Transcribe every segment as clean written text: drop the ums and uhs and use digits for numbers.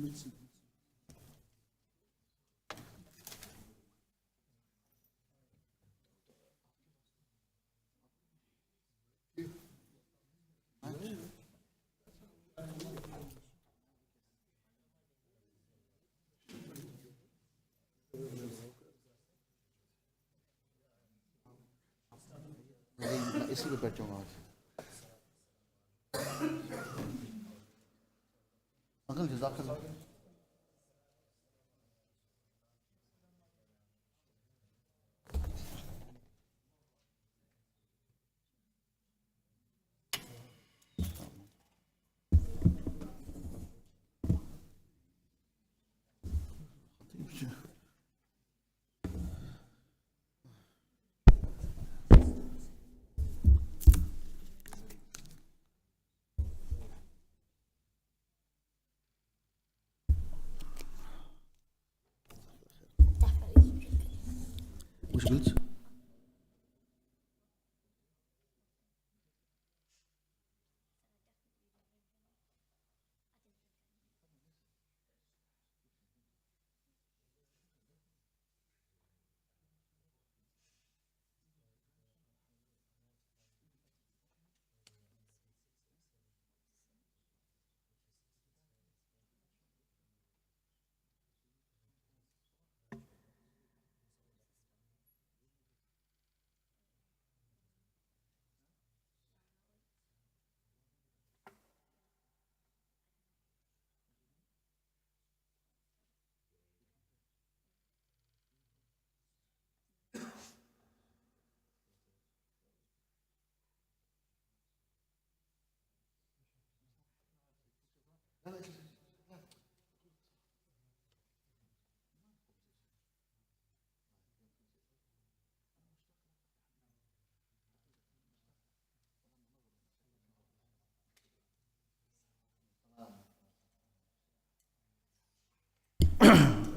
इसी पे बैठूंगा आज। अंकल जज़ाकल्लाह। وش قلت؟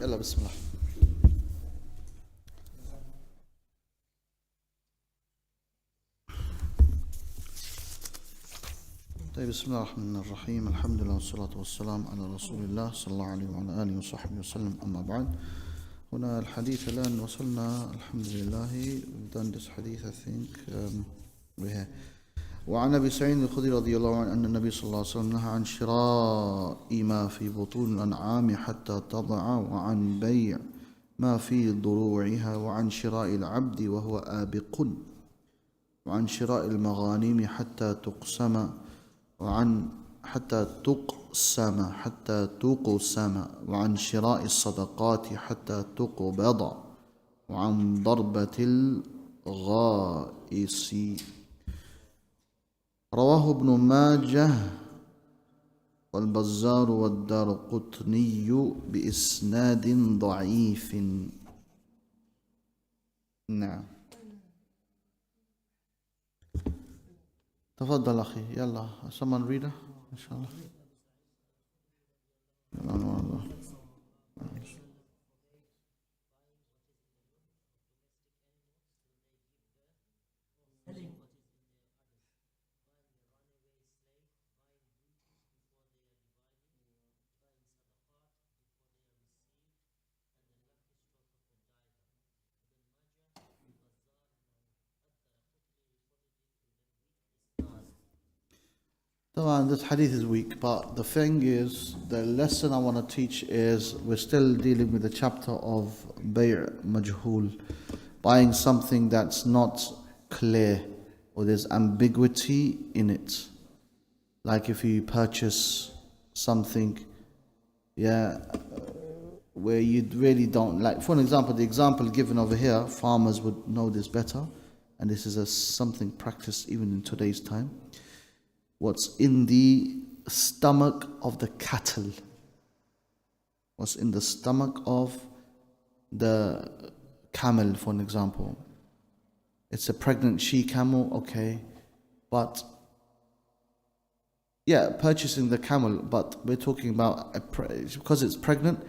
يلا بسم الله. طيب بسم الله الرحمن الرحيم. الحمد لله والصلاة والسلام على رسول الله صلى الله عليه وعلى آله وصحبه وسلم. أما بعد، هنا الحديث الآن وصلنا الحمد لله. We've done this hadith I think وعن أبي سعيد الخدري رضي الله عنه أن النبي صلى الله عليه وسلم نهى عن شراء ما في بطون الأنعام حتى تضع، وعن بيع ما في ضروعها، وعن شراء العبد وهو آبق، وعن شراء المغانم حتى تقسم، وعن تقسم، وعن شراء الصدقات حتى تقبض، وعن ضربة الغائص. رواه ابن ماجه والبزار والدارقطني بإسناد ضعيف. نعم. تفضل أخي. يلا someone read إن شاء الله. يلا. This hadith is weak, but the thing is, the lesson I want to teach is, we're still dealing with the chapter of Bay' Majhul, buying something that's not clear or there's ambiguity in it. Like if you purchase something, where you really don't, like for an example, the example given over here, farmers would know this better, and this is something practiced even in today's time. What's in the stomach of the cattle? What's in the stomach of the camel, for an example? It's a pregnant she-camel, okay. But, purchasing the camel, but we're talking about, because it's pregnant,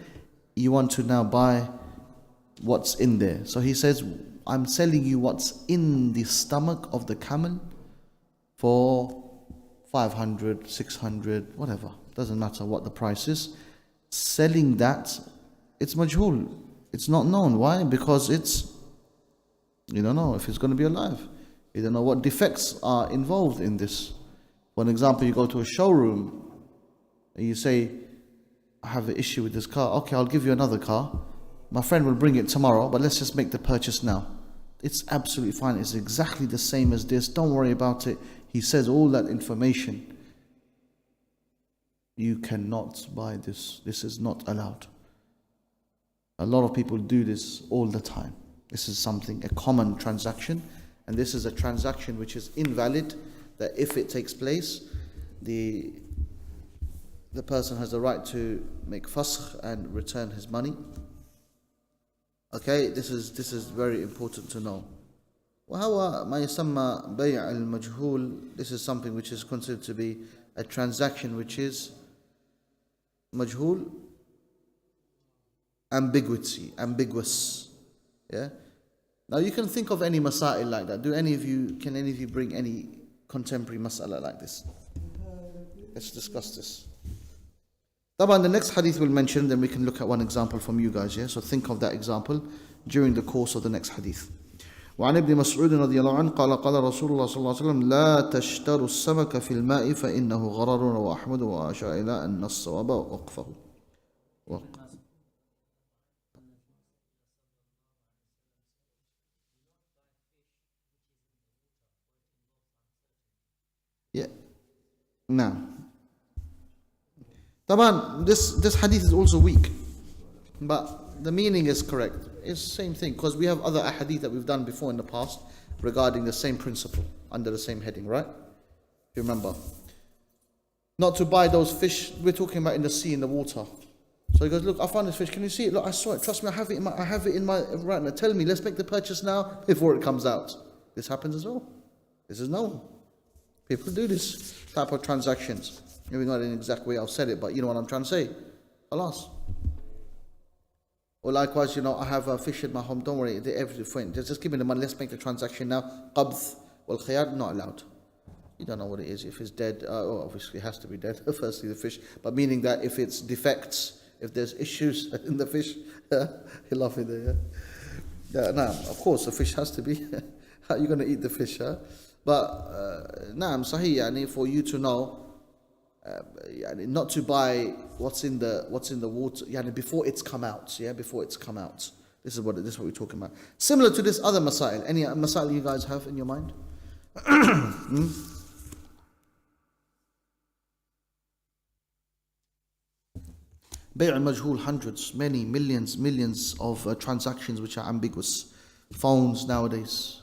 you want to now buy what's in there. So he says, I'm selling you what's in the stomach of the camel for 500, 600, whatever. Doesn't matter what the price is. selling that, it's majhul. It's not known. Why? Because you don't know if it's going to be alive. You don't know what defects are involved in this. For example, you go to a showroom and you say, I have an issue with this car. Okay, I'll give you another car. My friend will bring it tomorrow, but let's just make the purchase now. It's absolutely fine. It's exactly the same as this. Don't worry about it. He says all that information. You cannot buy this. This is not allowed. A lot of people do this all the time. This is a common transaction, and this is a transaction which is invalid, that if it takes place, the person has the right to make fasakh and return his money. Okay, this is very important to know. وهو ما يسمى بيع المجهول. This is something which is considered to be a transaction which is majhul, ambiguous. Yeah. Now you can think of any masail like that. Can any of you bring any contemporary mas'ala like this? Let's discuss this. The next hadith we'll mention, then we can look at one example from you guys. Yeah. So think of that example during the course of the next hadith. وعن ابن مسعود رضي الله عنه قال قال رسول الله صلى الله عليه وسلم لا تشتروا السمك في الماء فإنه غرر. وأحمد وأشار إلى أن الصواب وقفه. Yeah. Now, Taban, this hadith is also weak, but the meaning is correct. It's the same thing, because we have other ahadith that we've done before in the past regarding the same principle under the same heading, right? If you remember, not to buy those fish we're talking about in the sea, in the water. So he goes, look, I found this fish. Can you see it? Look, I saw it. Trust me, I have it in my right now. Tell me, let's make the purchase now before it comes out. This happens as well. This is known. People do this type of transactions. Maybe not in the exact way I've said it, but you know what I'm trying to say. Alas. Or likewise, I have a fish in my home. Don't worry, they're everything. Just give me the money. Let's make the transaction now. Qabth wal khiyar, not allowed. You don't know what it is. If it's dead, obviously it has to be dead. Firstly, the fish, but meaning that if it's defects, if there's issues in the fish, you're laughing there. Yeah, no, of course the fish has to be. How are you going to eat the fish? But sahih, yani, for you to know, not to buy what's in the water, yani, before it's come out. Yeah, before it's come out. This is what we're talking about. Similar to this other masail. Any masail you guys have in your mind? Bay' al-majhul, hundreds, many, millions of transactions which are ambiguous. Phones nowadays.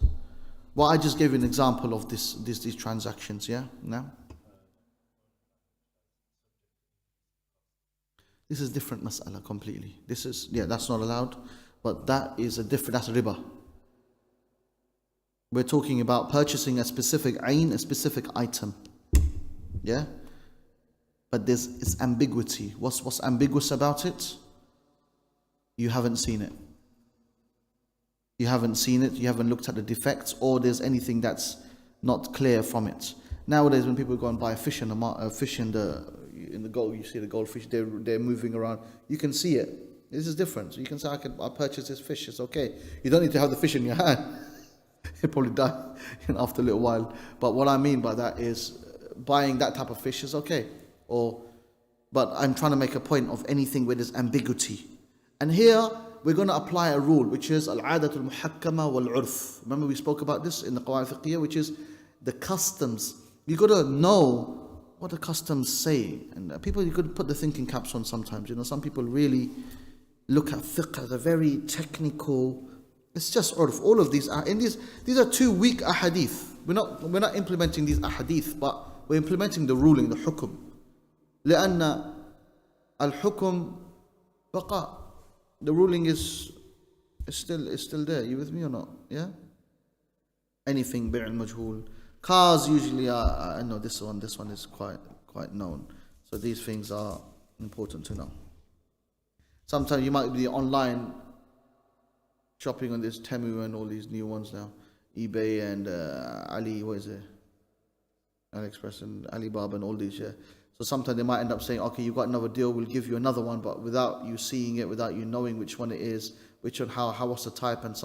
Well, I just gave you an example of these transactions, yeah? Now? This is different mas'ala completely. That's not allowed, but that's riba. We're talking about purchasing a specific ayn, a specific item. Yeah? But it's ambiguity. What's ambiguous about it? You haven't seen it. You haven't seen it, you haven't looked at the defects, or there's anything that's not clear from it. Nowadays, when people go and buy a fish in the gold, you see the goldfish, they're moving around. You can see it. This is different. So you can say, I purchase this fish, it's okay. You don't need to have the fish in your hand. It'll probably die after a little while. But what I mean by that is, buying that type of fish is okay. But I'm trying to make a point of anything where there's ambiguity. And here, we're going to apply a rule, which is al-'adatul muhakkama wal-'urf. Remember we spoke about this in the Qawa'id Fiqhiyya, which is the customs. You got to know what the customs say. And people, you could put the thinking caps on sometimes. Some people really look at fiqh as a very technical. It's just urf. All of these are these are two weak ahadith. We're not implementing these ahadith, but we're implementing the ruling, the hukum. لأن الحكم بقاء. The ruling is still there. You with me or not? Yeah? Anything bay' al-majhul. Cars usually are, I know this one is quite known. So these things are important to know. Sometimes you might be online shopping on this Temu and all these new ones now. eBay and Ali, what is it? AliExpress and Alibaba and all these, yeah. So sometimes they might end up saying, okay, you got another deal, we'll give you another one, but without you seeing it, without you knowing which one it is, which one, how what's the type, and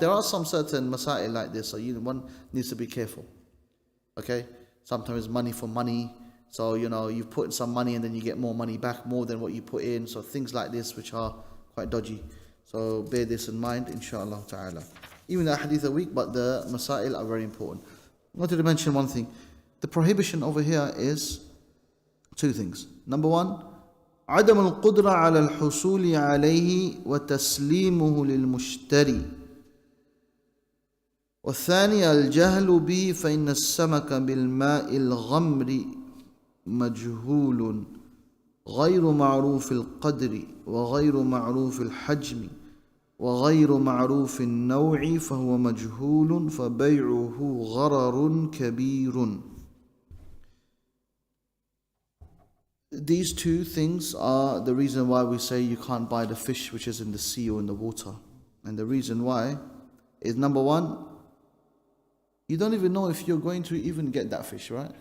there are some certain masail like this, so one needs to be careful. Okay, sometimes money for money, so you put in some money and then you get more money back, more than what you put in. So things like this which are quite dodgy. So bear this in mind, inshallah ta'ala. Even the hadith are weak, but the masail are very important. I wanted to mention one thing. The prohibition over here is two things. Number one, عدم القدرة على الحصول عليه وتسليمه للمشتري. والثاني الجهل به فإن السمك بالماء الغمر مجهول غير معروف القدر وغير معروف الحجم وغير معروف النوع فهو مجهول فبيعه غرر كبير. These two things are the reason why we say you can't buy the fish which is in the sea or in the water. And the reason why is, number one, you don't even know if you're going to even get that fish, right?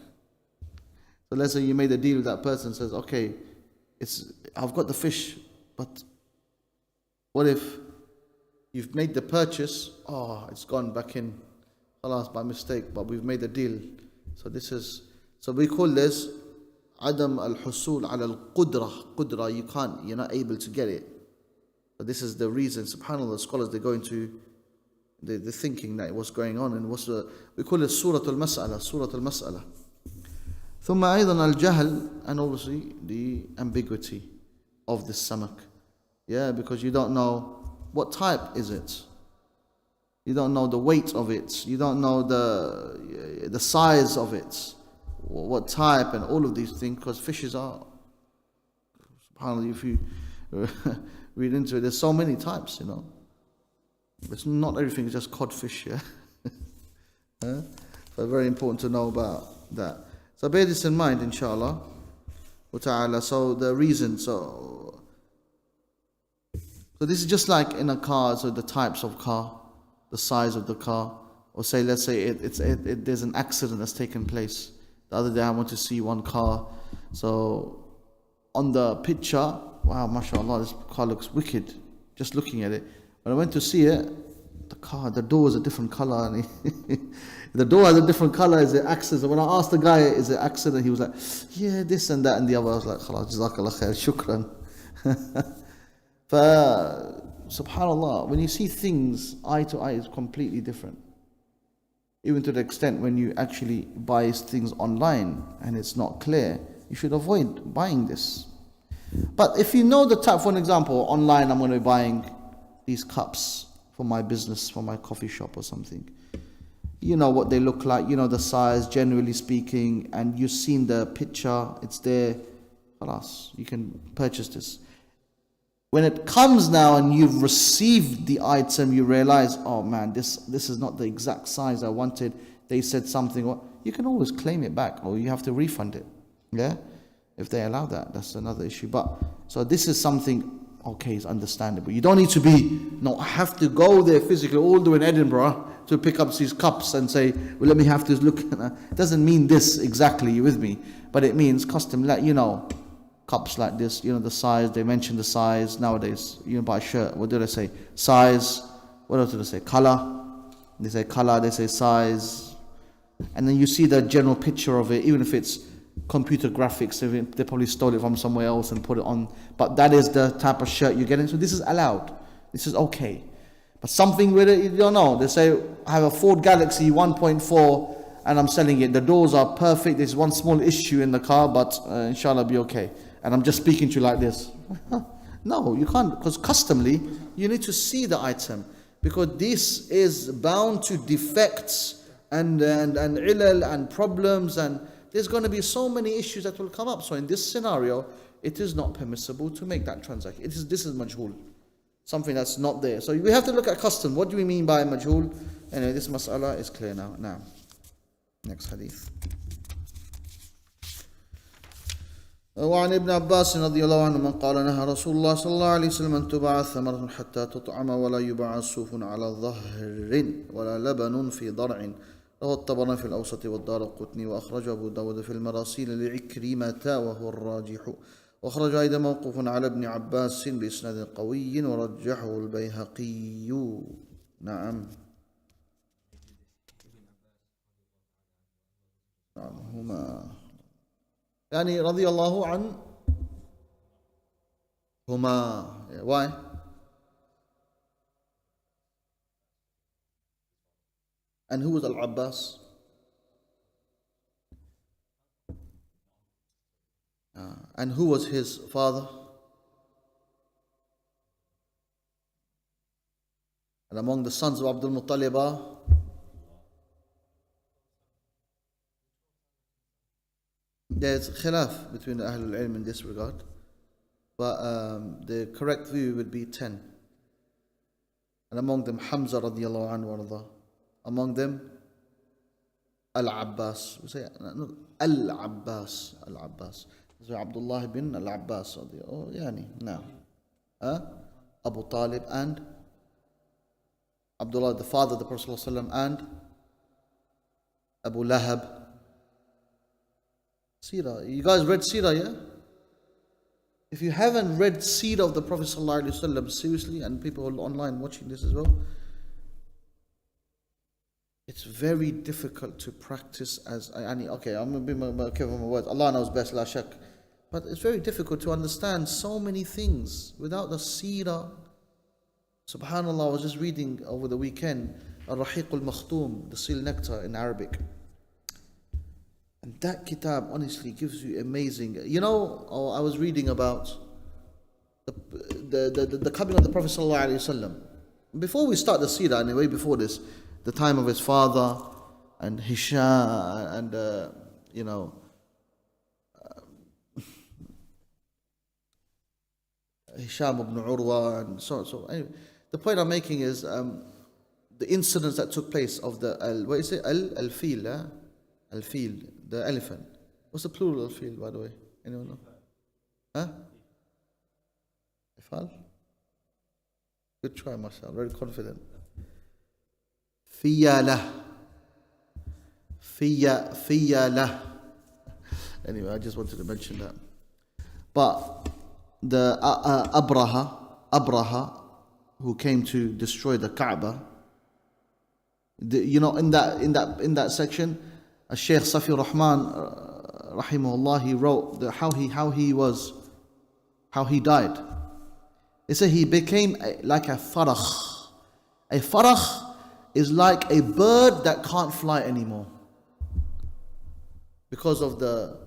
So let's say you made a deal with that person, says, okay, I've got the fish, but what if you've made the purchase, it's gone back in, alas, by mistake, but we've made a deal. So we call this Adam al-Husul ala al-Qudra. You're not able to get it. But this is the reason, subhanAllah, scholars, they go into the thinking that what's going on, and we call it Surah al-Mas'ala. ثم أيضا الجهل, and obviously the ambiguity of the samak. Yeah, because you don't know what type is it. You don't know the weight of it. You don't know the size of it. What type, and all of these things, because fishes are, subhanAllah, if you read into it, there's so many types, It's not everything is just codfish, yeah? So very important to know about that. So bear this in mind, inshallah. So the reason, so this is just like in a car, so the types of car, the size of the car, or say, let's say there's an accident that's taken place. The other day I went to see one car, so on the picture, wow, mashallah, this car looks wicked, just looking at it. When I went to see it, the door is a different color, and the door has a different color. Is it accident? When I asked the guy, is it accident? He was like, yeah, this and that and the other. I was like, khalas, jazakallah khair, shukran. Subhanallah, when you see things eye to eye, it's completely different. Even to the extent when you actually buy things online and it's not clear, you should avoid buying this. But if you know the type, for an example, online I'm going to be buying these cups for my business, for my coffee shop or something. You know what they look like, you know the size, generally speaking, and you've seen the picture, it's there. Alas, you can purchase this. When it comes now and you've received the item, you realize, oh man, this is not the exact size I wanted. They said something. You can always claim it back, or you have to refund it. Yeah, if they allow that, that's another issue. But so this is something. Okay, it's understandable. You don't need to I have to go there physically, all the way in Edinburgh, to pick up these cups and say, well, let me have this look. It doesn't mean this exactly, you with me? But it means custom, cups like this, the size, they mention the size. Nowadays, buy a shirt, what do they say? Size. What else do they say? Color. They say color, they say size. And then you see the general picture of it, even if it's computer graphics, they probably stole it from somewhere else and put it on, but that is the type of shirt you're getting. So this is allowed, this is okay. But something with it, you don't know. They say, I have a Ford Galaxy 1.4 and I'm selling it, the doors are perfect, there's one small issue in the car, but inshallah be okay, and I'm just speaking to you like this. No, you can't, because customly you need to see the item, because this is bound to defects and ilal and problems, and there's going to be so many issues that will come up. So in this scenario, it is not permissible to make that transaction. This is majhul, something that's not there. So we have to look at custom. What do we mean by majhul? Anyway, this mas'ala is clear now. Now, next hadith. وعن ابن عباس رضي الله عنهما قال نهى رسول الله صلى الله عليه وسلم أن تباع ثمرة حتى تطعم ولا يباع صوف على ظهر ولا لبن في ضرع رواه الطبراني في الأوسط والدارقطني وأخرجه أبو داود في المراسيل لعكرمة وهو الراجح، وأخرج أيضا موقوف على ابن عباس بإسناد قوي ورجحه البيهقي. نعم. نعم هما يعني رضي الله عنهما. Why? And who was Al-Abbas? And who was his father? And among the sons of Abdul Muttalib are? There's khilaf between the Ahlul Ilm in this regard, but the correct view would be 10. And among them Hamza radiallahu anhu warḍah. Among them Al-Abbas. We say Al-Abbas. Al-Abbas. So Abdullah bin Al-Abbas. Oh, yani, now. Abu Talib and Abdullah, the father of the Prophet ﷺ, and Abu Lahab. Seerah. You guys read Seerah, yeah? If you haven't read Seerah of the Prophet ﷺ, seriously, and people online watching this as well, it's very difficult to practice as okay, I'm going to be more careful with my words. Allah knows best, la shak. But it's very difficult to understand so many things without the seerah. Subhanallah, I was just reading over the weekend Al-Rahiq al-Makhtoom, the seal nectar in Arabic. And that kitab honestly gives you amazing. You know, I was reading about the coming of the Prophet sallallahu alaihi wasallam. Before we start the seerah, anyway, before this, the time of his father and Hisham and Hisham ibn Urwa and so anyway, the point I'm making is the incidents that took place of the al-fil, al-fil, the elephant. What's the plural of fil, by the way? Anyone know? Huh? Ifal? Good try, mashallah. Very confident. Fiyala. Anyway, I just wanted to mention that. But the Abraha, who came to destroy the Kaaba, in that section, Shaykh Safi Rahman, rahimahullah, he wrote how he died. They say he became like a farakh. A farakh is like a bird that can't fly anymore because of the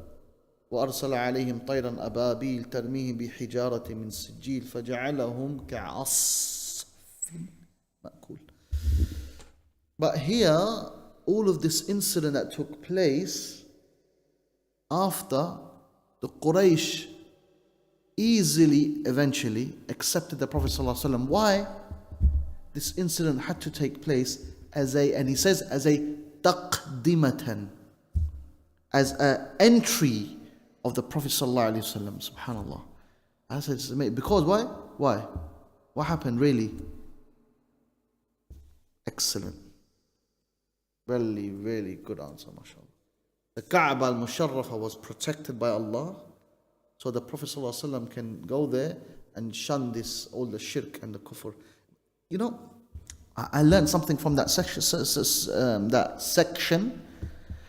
وَأَرْسَلَ عَلَيْهِمْ طَيْرًا أَبَابِيلَ تَرْمِيهِمْ بِحِجَارَةٍ مِّن سِجِّيلٍ فَجَعَلَهُمْ كَعَصْفٍ مَأْكُولٍ. But here, all of this incident that took place after the Quraysh easily, eventually accepted the Prophet ﷺ. Why? This incident had to take place and he says, as a taqdimatan, as an entry of the Prophet ﷺ. Subhanallah. I said, it's amazing. Because why? Why? What happened really? Excellent. Really, really good answer, mashallah. The Kaaba al-Musharrafa was protected by Allah, so the Prophet ﷺ can go there and shun all the shirk and the kufr. You know, I learned something from that section,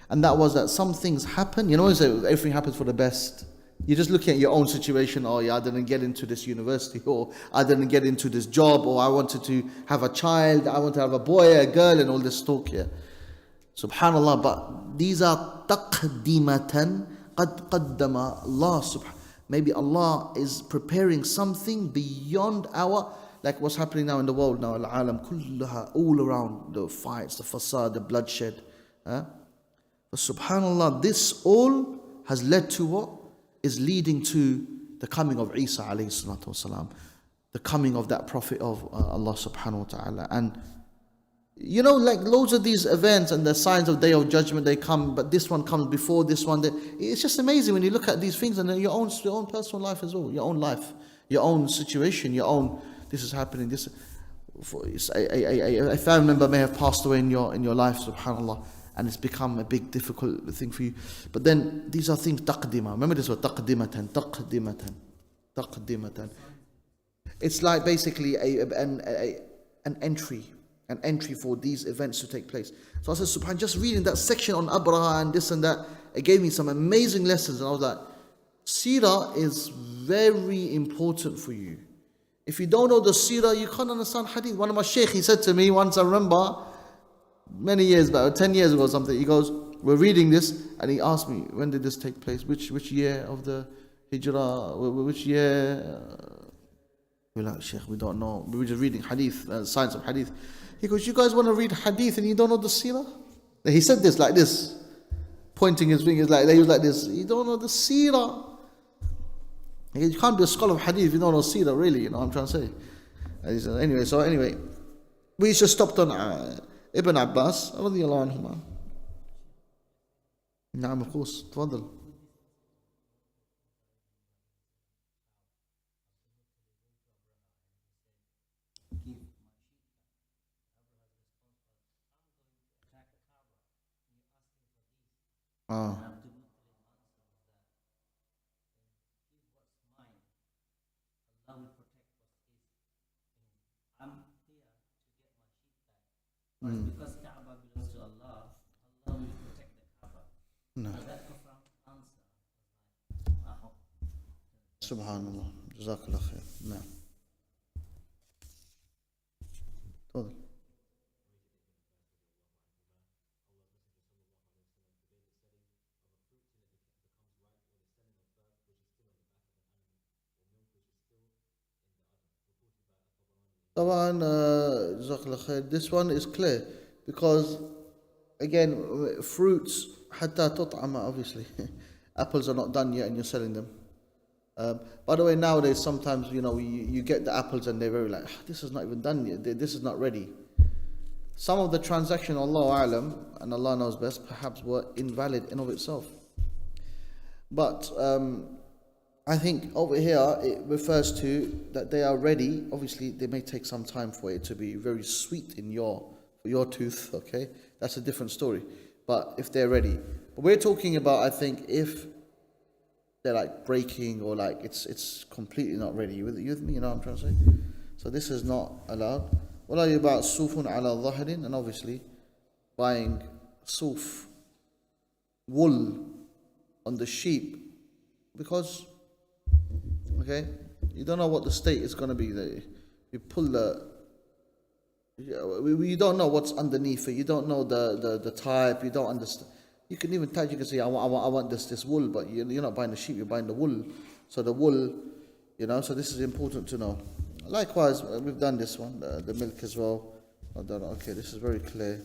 and that was that some things happen. You know, everything happens for the best. You're just looking at your own situation. Oh yeah, I didn't get into this university, or I didn't get into this job, or I wanted to have a child, I want to have a boy, a girl, and all this talk here. Subhanallah, but these are taqdimatan qad qaddama Allah subhanahu. Maybe Allah is preparing something beyond like what's happening now in the world now, al-alam kullaha, all around, the fights, the fasad, the bloodshed. But subhanallah, this all has led to what? Is leading to the coming of Isa alayhi salatu wasalam, the coming of that Prophet of Allah subhanahu wa ta'ala. And you know, like loads of these events and the signs of Day of Judgment, they come, but this one comes before this one. It's just amazing when you look at these things and your own personal life as well, your own life, your own situation, your own, this is happening, a family member may have passed away in your life, subhanallah, and it's become a big difficult thing for you. But then these are things taqdima. Remember this word taqdimatan, taqdimatan, taqdimatan. It's like basically an entry for these events to take place. So I said, subhanAllah, just reading that section on Abraha and this and that, it gave me some amazing lessons. And I was like, Seerah is very important for you. If you don't know the Seerah, you can't understand Hadith. One of my shaykh, he said to me once, I remember, many years back, 10 years ago or something, he goes, we're reading this, and he asked me, when did this take place? Which year of the Hijrah? Which year? We're like, Shaykh, we don't know. We were just reading Hadith, science of Hadith. He goes, you guys want to read Hadith and you don't know the Seerah? He said this like this, pointing his fingers like, he was like this, you don't know the Seerah. You can't be a scholar of Hadith if you don't know Seerah, really, you know what I'm trying to say. And he said, anyway, we just stopped on Ibn Abbas رضي الله عنهما. نعم of course تفضل. Because Kaaba belongs to Allah, Allah will protect the Kaaba. No. So that profound answer Subhanallah. Jazakallah khair. No. تفضل. This one is clear because again fruits حتى تطعم obviously apples are not done yet and you're selling them. By the way, nowadays sometimes you get the apples and they're very like this is not even done yet, this is not ready. Some of the transaction, Allahu A'lam, and Allah knows best, perhaps were invalid in of itself. But I think over here it refers to that they are ready. Obviously, they may take some time for it to be very sweet for your tooth. Okay, that's a different story. But if they're ready, but we're talking about, I think, if they're like breaking or like it's completely not ready. You with me? You know what I'm trying to say? So this is not allowed. What are you about? Sufun ala dhahrin, and obviously buying suf, wool on the sheep, because you don't know what the state is going to be. You pull you don't know what's underneath it. You don't know the type. You don't understand. You can even touch. You can say, I want this wool, but you're not buying the sheep. You're buying the wool. So the wool, So this is important to know. Likewise, we've done this one, the milk as well. Okay, this is very clear.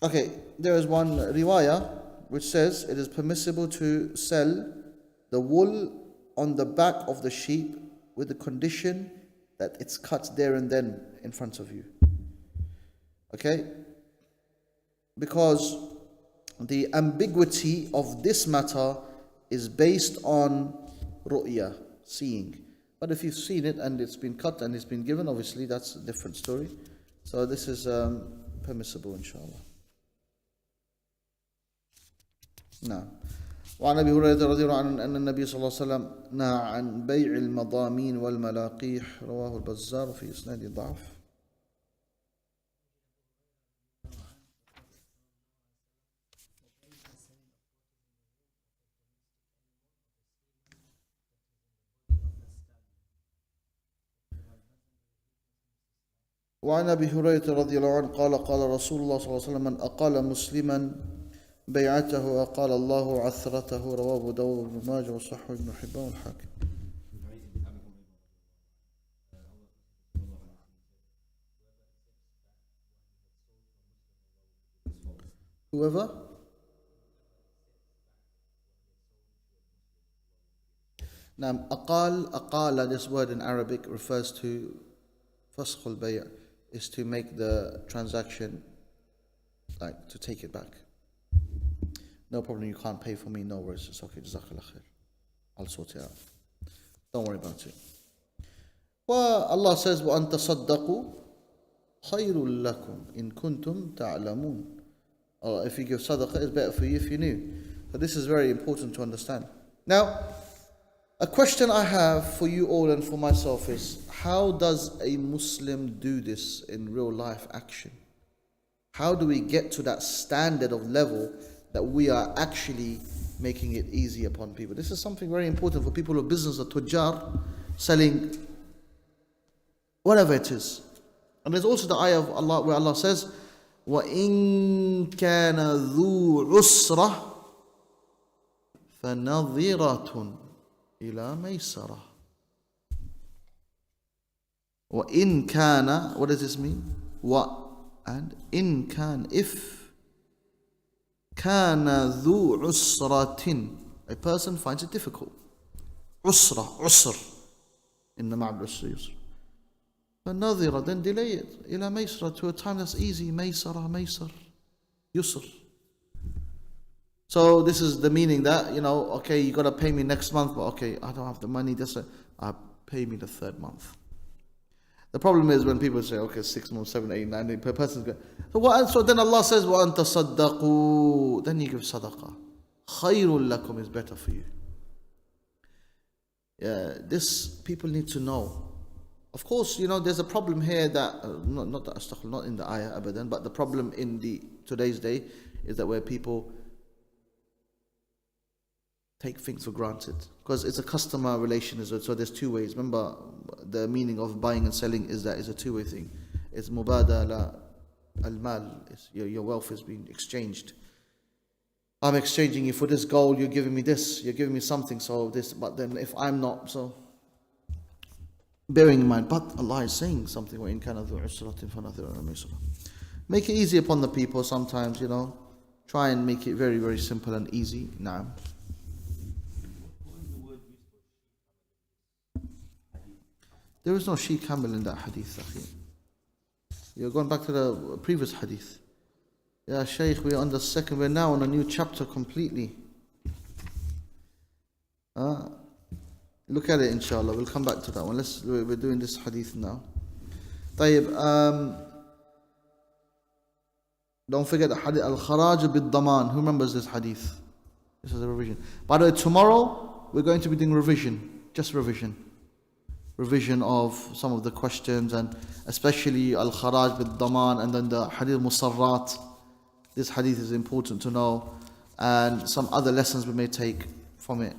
Okay, there is one riwayah which says it is permissible to sell the wool on the back of the sheep with the condition that it's cut there and then in front of you. Okay? Because the ambiguity of this matter is based on ru'ya, seeing. But if you've seen it and it's been cut and it's been given, obviously that's a different story. So this is permissible, inshallah. نعم. وعن أبي هريرة رضي الله عنه أن النبي صلى الله عليه وسلم نهى عن بيع المضامين والملاقيح رواه البزار في إسناد ضعف. وعن أبي هريرة رضي الله عنه قال رسول الله صلى الله عليه وسلم من أقال مسلما بيعته أقال الله عثرته رواه أبو داود بن ماجه وصححه ابن حبان والحاكم. Whoever? Now, aqala, this word in Arabic refers to fasakh al-bay', is to make the transaction, like to take it back. No problem, you can't pay for me, no worries, it's okay, jazakallah khair. I'll sort it out. Don't worry about it. Well, Allah says, وَأَن تَصَدَّقُوا خَيْرٌ لَكُمْ إِن كُنتُمْ تَعْلَمُونَ. If you give sadaqah, it's better for you if you knew. But this is very important to understand. Now, a question I have for you all and for myself is, how does a Muslim do this in real life action? How do we get to that standard of level that we are actually making it easy upon people? This is something very important for people who are business or tujjar, selling whatever it is. And there's also the ayah of Allah where Allah says, وَإِن كَانَ ذُو عُسْرَةٍ فَنَظِرَةٌ إِلَى مَيْسَرَةٍ. وَإِن كَانَ, what does this mean? And in can, if كَانَ ذُو عُسْرَةٍ, a person finds it difficult. عُسْر, إِنَّ مَعَ الْعُسْرِ يُسْرًا. فَنَظِرَ, then delay it, إِلَى مَيْسَرَةٍ, to a time that's easy. مَيْسَرَ, يُسْر. So this is the meaning that, okay, you got to pay me next month, but okay, I don't have the money, pay me the third month. The problem is when people say, okay, 6 months, 7, 8, 9, per person's good. So then Allah says, وَأَن تَصَدَّقُوا, then you give sadaqah. خَيْرٌ لَكُمْ is better for you. Yeah, this people need to know. Of course, there's a problem here that, not in the ayah abadan, but the problem in today's day is that where people take things for granted. Because it's a customer relation, so there's two ways. Remember, the meaning of buying and selling is that it's a two-way thing. It's mubadala al-mal, your wealth is being exchanged. I'm exchanging you for this gold, you're giving me this, you're giving me something, so this, but then if I'm not, so bearing in mind, but Allah is saying something, وَإِن كَانَ ذُو عُسْرَةٍ فَنَظِرَةٌ إِلَى مَيْسَرَةٍ. Make it easy upon the people sometimes, try and make it very, very simple and easy. Now, there is no she camel in that hadith, akhi. You're going back to the previous hadith. Yeah, Shaykh, we're now on a new chapter completely. Look at it, inshallah. We'll come back to that one. We're doing this hadith now. طيب, don't forget the hadith, al-kharaj bid-daman. Who remembers this hadith? This is a revision. By the way, tomorrow we're going to be doing revision. Just revision of some of the questions, and especially al-kharaj bid-daman, and then the hadith musarrat. This hadith is important to know, and some other lessons we may take from it.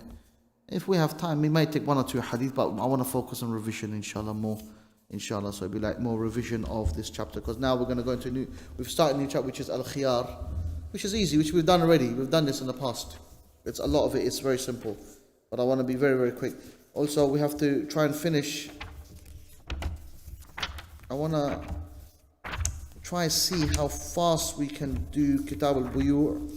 If we have time, we might take one or two hadith, but I want to focus on revision, inshallah, more. Inshallah, so it'll be like more revision of this chapter, because now we're going to go into we've started a new chapter, which is al-khiyar, which is easy, which we've done already. We've done this in the past. It's a lot of it, it's very simple, but I want to be very, very quick. Also, we have to try and finish. I want to try and see how fast we can do Kitab al-Buyur.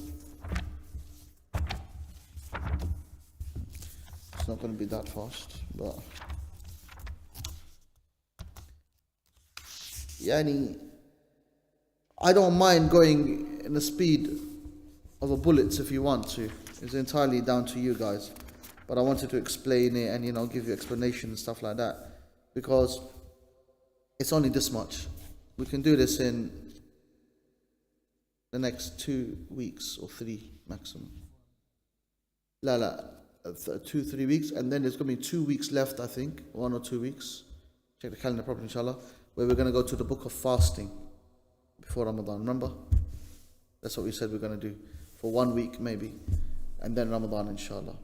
It's not going to be that fast, but I don't mind going in the speed of a bullet if you want to. It's entirely down to you guys. But I wanted to explain it and give you explanation and stuff like that, because it's only this much. We can do this in the next 2 weeks or 3 maximum. 2-3 weeks, and then there's going to be 2 weeks left, I think, 1 or 2 weeks. Check the calendar properly, inshallah, where we're going to go to the book of fasting before Ramadan. Remember? That's what we said we're going to do for 1 week maybe, and then Ramadan, inshallah.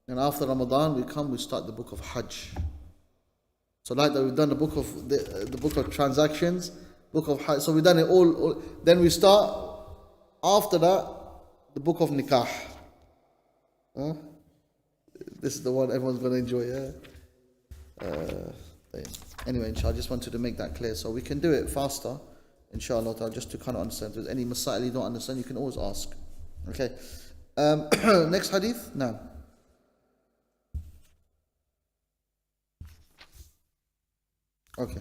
And after Ramadan, we start the book of Hajj. So like that, we've done the book of transactions, book of Hajj. So we've done it all. Then we start after that the book of Nikah. This is the one everyone's going to enjoy. Anyway, inshallah, I just wanted to make that clear, so we can do it faster, inshallah, just to kind of understand. If there's any masail you don't understand, you can always ask. Okay. Next hadith now. Okay.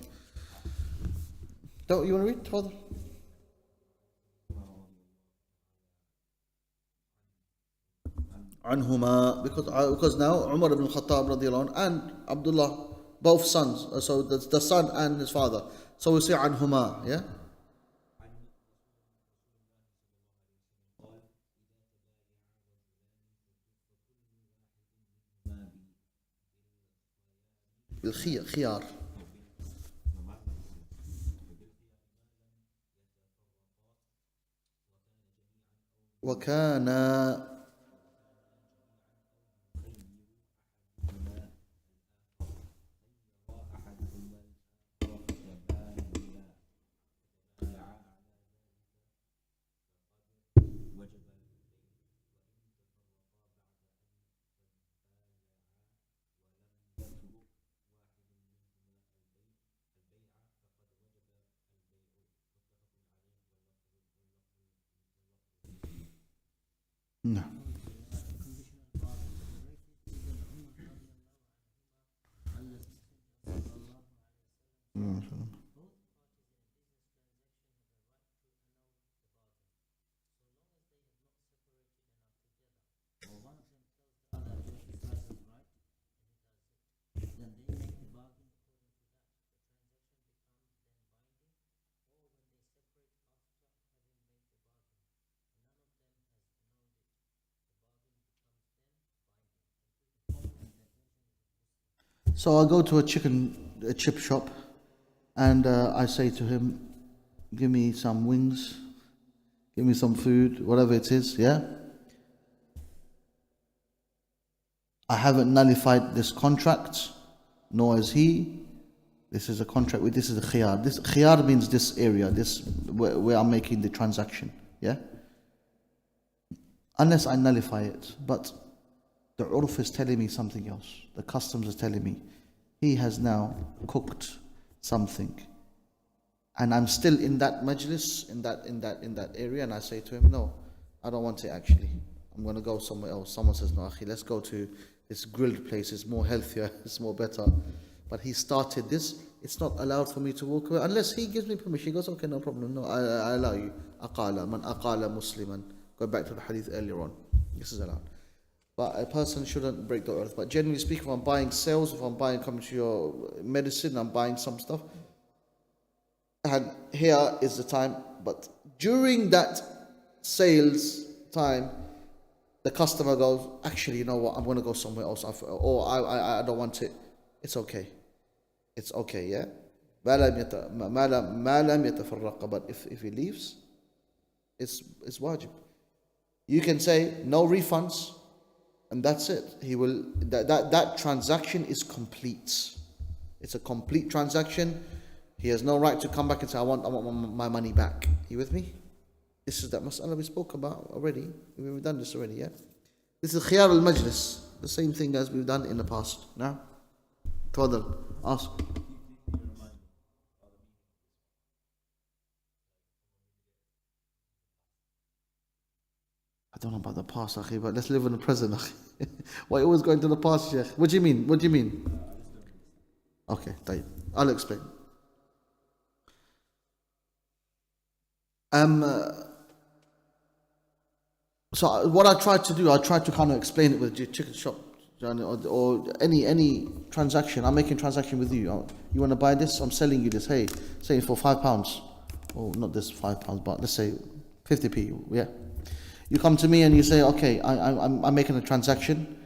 You want to read, Father? Anhuma, because now Umar ibn Khattab radiallahu anhu and Abdullah both sons. So the son and his father. So we say anhuma, yeah? بالخيار. وكان نعم. So I go to a chip shop, and I say to him, give me some wings, give me some food, whatever it is, yeah? I haven't nullified this contract, nor has he. This is a contract with, this is a khiyar. This khiyar means this area, this where I'm making the transaction, yeah? Unless I nullify it. But the urf is telling me something else. The customs is telling me he has now cooked something, and I'm still in that majlis, in that area, and I say to him, no, I don't want it actually. I'm going to go somewhere else. Someone says, no, akhi, let's go to this grilled place. It's more healthier. It's more better. But he started this. It's not allowed for me to walk away unless he gives me permission. He goes, okay, no problem. No, I allow you. Aqala, man aqala musliman. Go back to the hadith earlier on. This is allowed. But a person shouldn't break the earth. But generally speaking, if I'm buying sales, if I'm buying, coming to your medicine, I'm buying some stuff, and here is the time. But during that sales time, the customer goes, actually, you know what, I'm going to go somewhere else, or I don't want it. It's okay. It's okay, yeah? ما لم يتفرق. But if he leaves, it's wajib. You can say, no refunds, and that's it. He will. That transaction is complete. It's a complete transaction. He has no right to come back and say, I want my money back. You with me? This is that mas'ala we spoke about already. We've done this already, yeah? This is khiyar al-majlis. The same thing as we've done in the past. Now, tafadhal, ask. I don't know about the past, akhi, but let's live in the present, akhi. Why always going to the past, Sheikh? What do you mean? What do you mean? Okay, tayyib. I'll explain. So what I tried to do, I tried to kind of explain it with the chicken shop or any transaction. I'm making a transaction with you. You want to buy this? I'm selling you this. Hey, say for £5. Oh, not this £5, but let's say 50p. Yeah. You come to me and you say, okay, I'm making a transaction.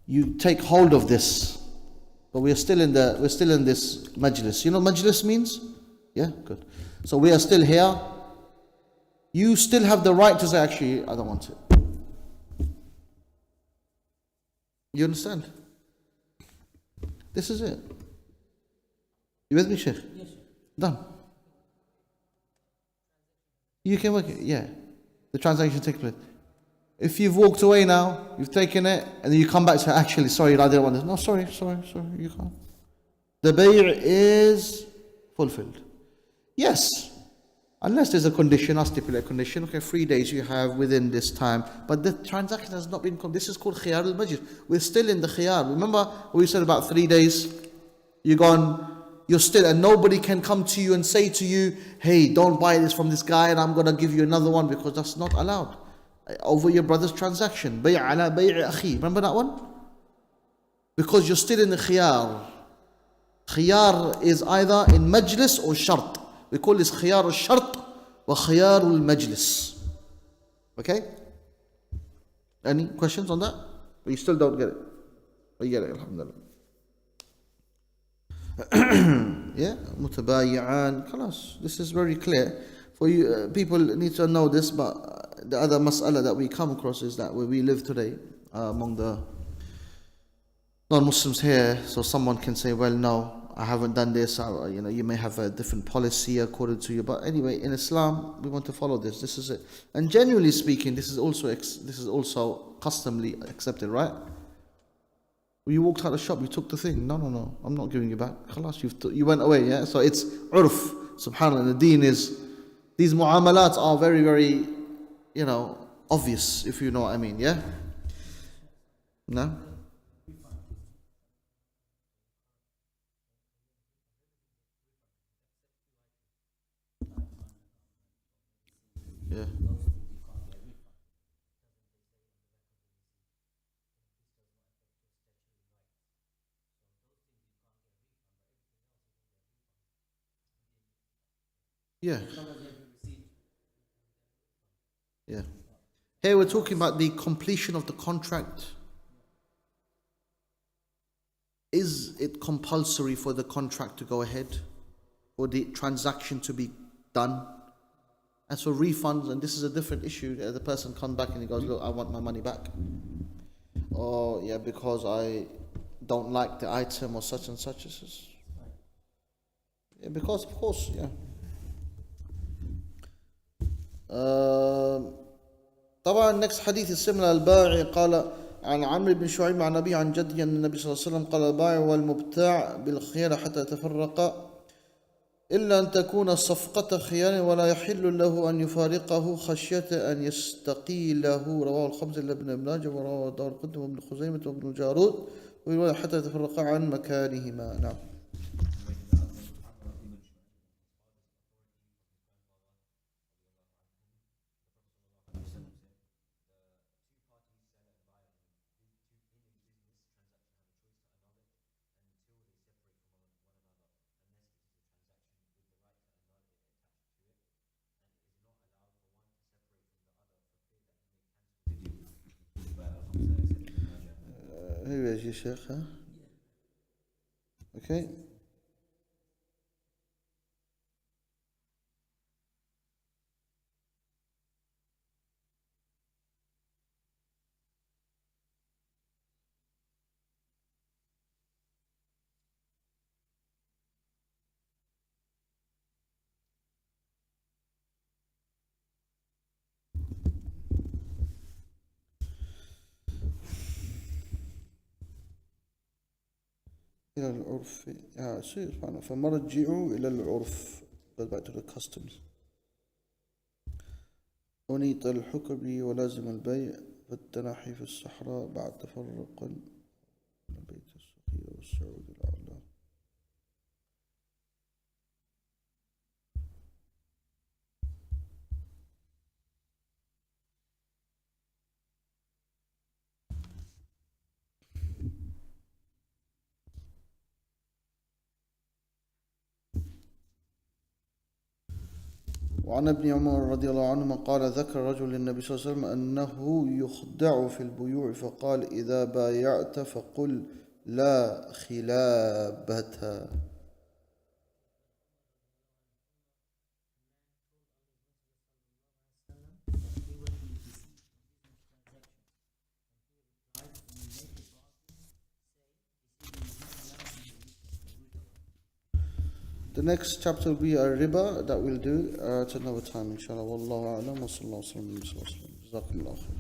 You take hold of this, but we're still in this majlis. You know what majlis means? Yeah, good. So we are still here. You still have the right to say, actually, I don't want it. You understand? This is it. You with me, Sheikh? Yes, sir. Done. You can work it, yeah. The transaction takes place. If you've walked away now, you've taken it, and then you come back and say, actually, sorry, I didn't want this. No, sorry, you can't. The bay' is fulfilled. Yes. Unless there's a condition, I stipulate a condition, okay, 3 days you have within this time. But the transaction has not been, this is called khiyar al-majlis. We're still in the khiyar. Remember what we said about 3 days? You're gone, you're still, and nobody can come to you and say to you, hey, don't buy this from this guy and I'm going to give you another one, because that's not allowed. Over your brother's transaction. Bay' ala bay' akhi. Remember that one? because you're still in the khiyar. Khiyar is either in majlis or shart. We call this khiyar al-shart wa khiyar al-majlis. Okay? Any questions on that? Or you still don't get it? Or you get it, alhamdulillah. Yeah, mutabayi'an. Khalas, this is very clear. For you, people need to know this, but the other mas'ala that we come across is that where we live today, among the non-Muslims here, so someone can say, well, no, I haven't done this, you may have a different policy according to you, but anyway, in Islam, we want to follow this. This is it. And genuinely speaking, this is also customly accepted, right? When you walked out of the shop, you took the thing. No, I'm not giving you back. Khalas, you went away, yeah? So it's urf, subhanAllah. The deen is, these mu'amalat are very, very, obvious, if you know what I mean, yeah? No? Yeah. Yeah. Yeah. Here we're talking about the completion of the contract. Is it compulsory for the contract to go ahead? For the transaction to be done? As for refunds, and this is a different issue, the person comes back and he goes, look, I want my money back. Or, yeah, because I don't like the item or such and such. Yeah, because, of course, yeah. طبعا next حديث السمنة البائع قال عن عمرو بن شعيب عن أبي عن جدي أن النبي صلى الله عليه وسلم قال البائع والمبتاع بالخيار حتى يتفرقا إلا أن تكون صفقة خيار ولا يحل له أن يفارقه خشية أن يستقيله. رواه الخمسة إلا ابن ماجه ورواه دار القطن وابن خزيمة وابن الجارود ورواية حتى يتفرقا عن مكانهما. نعم. Who is your Sheikh? Huh? Okay. إلى العرف سبحانه فمرجعوا إلى العرف. Go back to the customs. أنيط الحكم ولازم البيع والتنحي في الصحراء بعد تفرق البيت الصغير والسعود الأعلى. وعن ابن عمر رضي الله عنهما قال ذكر رجل للنبي صلى الله عليه وسلم أنه يخدع في البيوع فقال إذا بايعت فقل لا خلابة. The next chapter will be a riba that we'll do at another time, inshallah. Wallahu a'lam wa sallallahu alayhi wa sallam. Jazakumullah khair.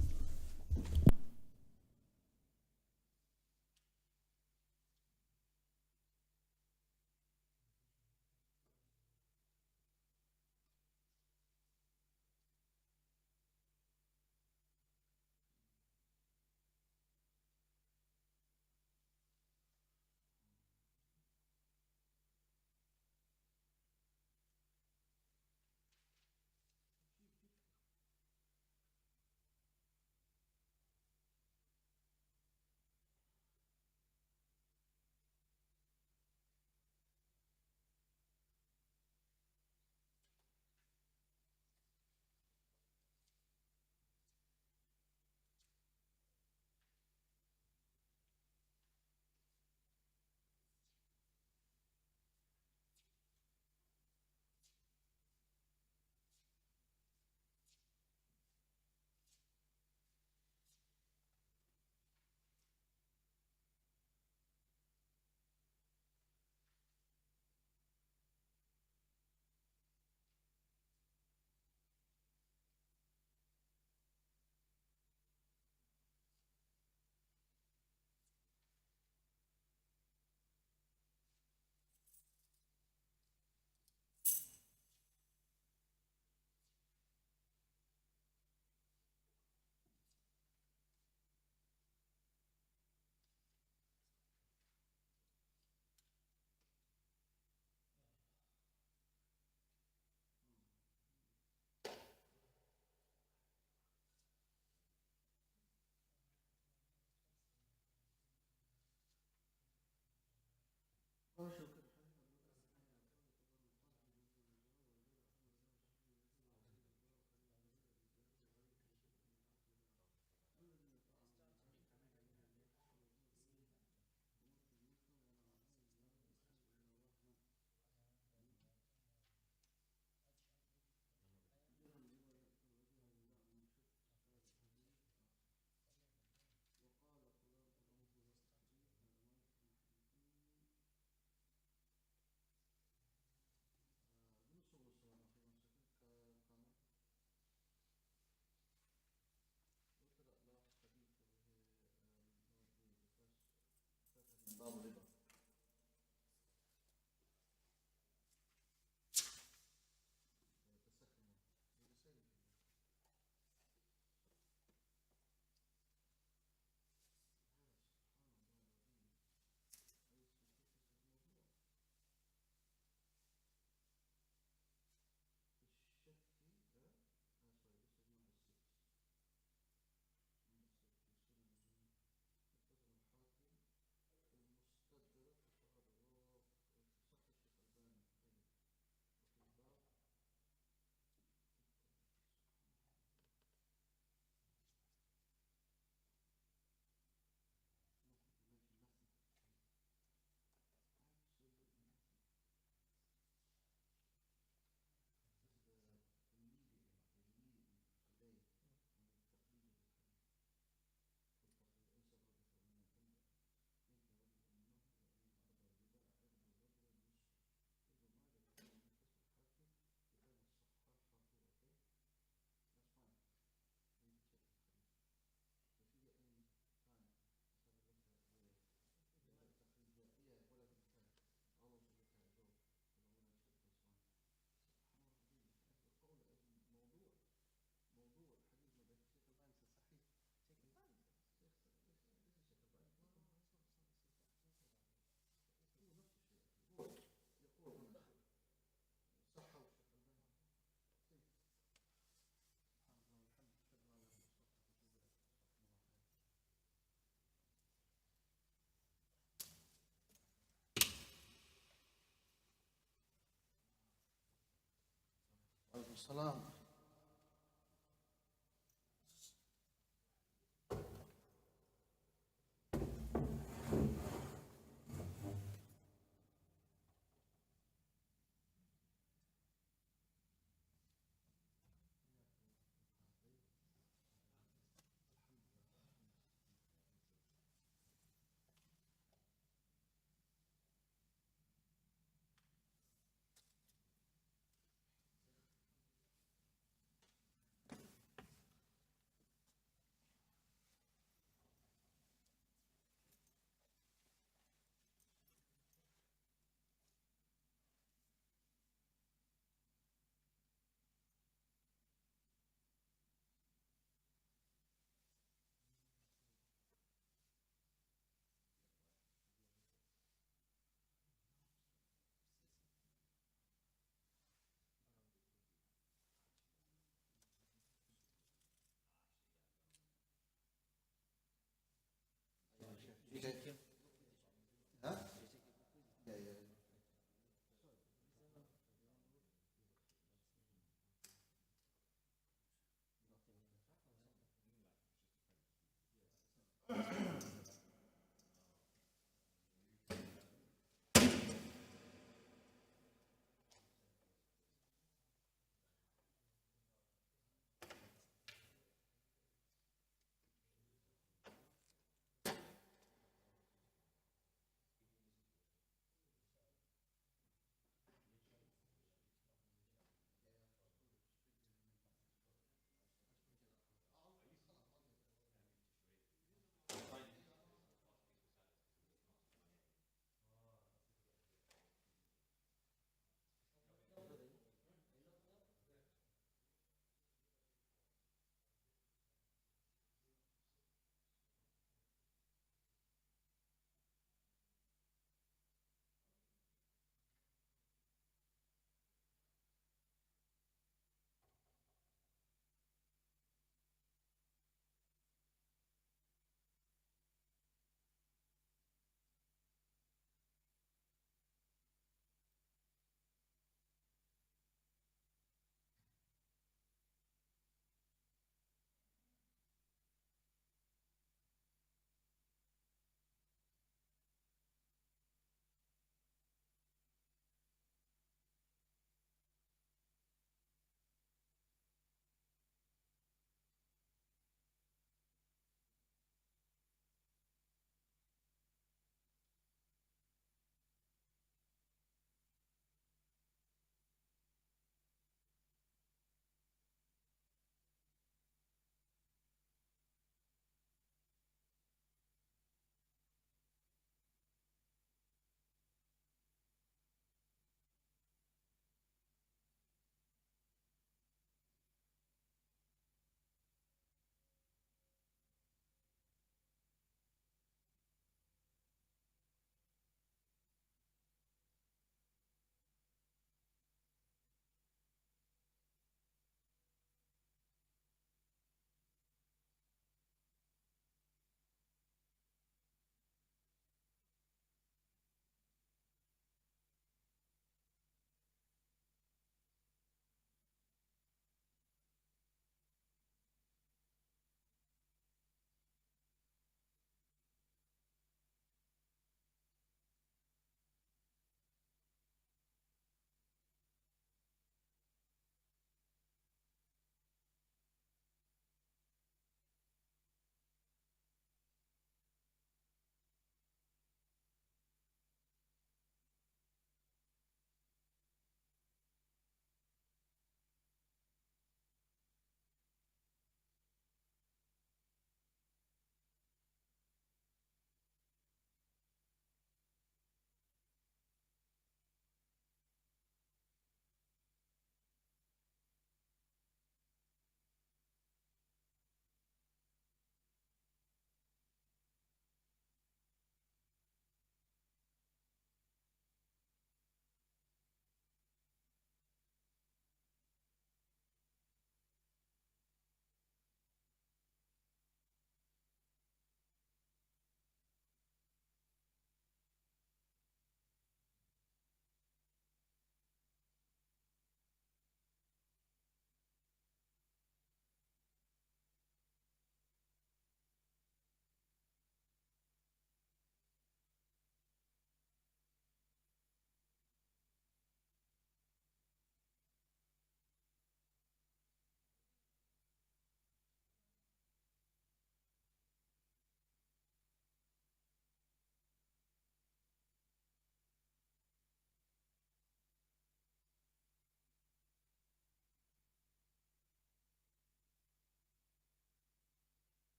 Salam.